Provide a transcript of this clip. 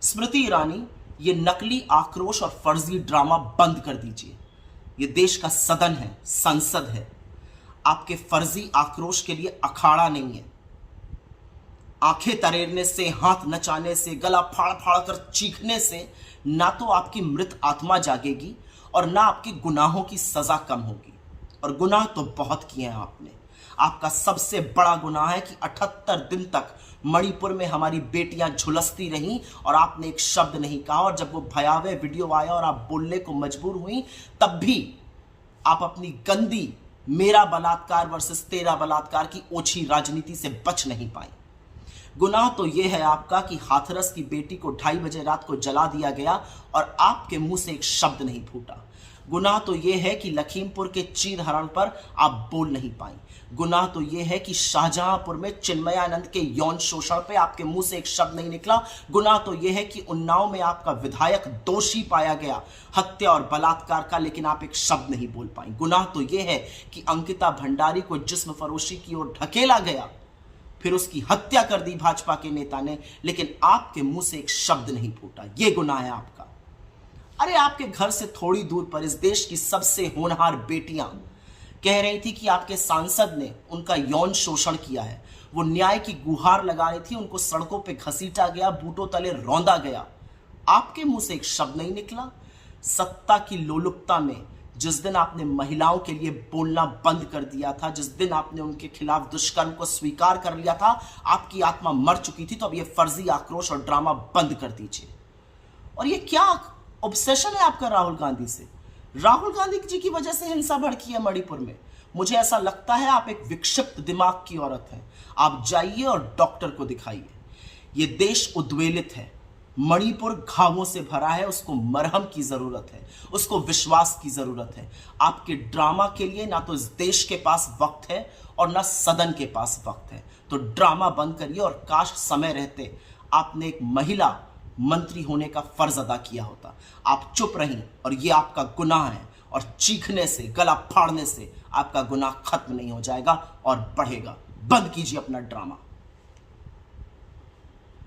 स्मृति ईरानी, ये नकली आक्रोश और फर्जी ड्रामा बंद कर दीजिए। ये देश का सदन है, संसद है। आपके फर्जी आक्रोश के लिए अखाड़ा नहीं है। आंखें तरेरने से, हाथ नचाने से, गला फाड़ फाड़ कर चीखने से ना तो आपकी मृत आत्मा जागेगी और ना आपके गुनाहों की सजा कम होगी। और गुनाह तो बहुत किए हैं आपने। आपका सबसे बड़ा गुनाह है कि 78 दिन तक मणिपुर में हमारी बेटियां झुलसती रहीं और आपने एक शब्द नहीं कहा। और जब वो भयावह वीडियो आया और आप बोलने को मजबूर हुई, तब भी आप अपनी गंदी मेरा बलात्कार वर्सेस तेरा बलात्कार की ओछी राजनीति से बच नहीं पाई। गुनाह तो यह है आपका कि हाथरस की बेटी को 2:30 बजे रात को जला दिया गया और आपके मुंह से एक शब्द नहीं फूटा। गुनाह तो यह है कि लखीमपुर के चीरहरण पर आप बोल नहीं पाई। गुनाह तो यह है कि शाहजहांपुर में चिन्मयानंद के यौन शोषण पे आपके मुंह से एक शब्द नहीं निकला। गुनाह तो यह है कि उन्नाव में आपका विधायक दोषी पाया गया हत्या और बलात्कार का, लेकिन आप एक शब्द नहीं बोल पाई। गुनाह तो यह है कि अंकिता भंडारी को जिस्म फरोशी की ओर ढकेला गया, फिर उसकी हत्या कर दी भाजपा के नेता ने, लेकिन आपके मुंह से एक शब्द नहीं फूटा। यह गुनाह है आपका। अरे आपके घर से थोड़ी दूर पर इस देश की सबसे होनहार बेटियां कह रही थी कि आपके सांसद ने उनका यौन शोषण किया है। वो न्याय की गुहार लगा रही थी, उनको सड़कों पे घसीटा गया, बूटों तले रौंदा गया। आपके मुंह से एक शब्द नहीं निकला। सत्ता की लोलुपता में जिस दिन आपने महिलाओं के लिए बोलना बंद कर दिया था, जिस दिन आपने उनके खिलाफ दुष्कर्म को स्वीकार कर लिया था, आपकी आत्मा मर चुकी थी। तो अब ये फर्जी आक्रोश और ड्रामा बंद कर दीजिए। और ये क्या ऑब्सेशन है आपका राहुल गांधी से? राहुल गांधी जी की वजह से हिंसा भड़की है मणिपुर में। मुझे ऐसा लगता है आप एक विक्षिप्त दिमाग की औरत हैं। आप जाइए और डॉक्टर को दिखाइए। ये देश उद्वेलित है, मणिपुर घावों से भरा है। उसको मरहम की जरूरत है, उसको विश्वास की जरूरत है। आपके ड्रामा के लिए ना तो इस देश के पास वक्त है और ना सदन के पास वक्त है। तो ड्रामा बंद करिए। और काश समय रहते आपने एक महिला मंत्री होने का फर्ज अदा किया होता। आप चुप रहीं और ये आपका गुनाह है। और चीखने से, गला फाड़ने से आपका गुनाह खत्म नहीं हो जाएगा और बढ़ेगा। बंद कीजिए अपना ड्रामा।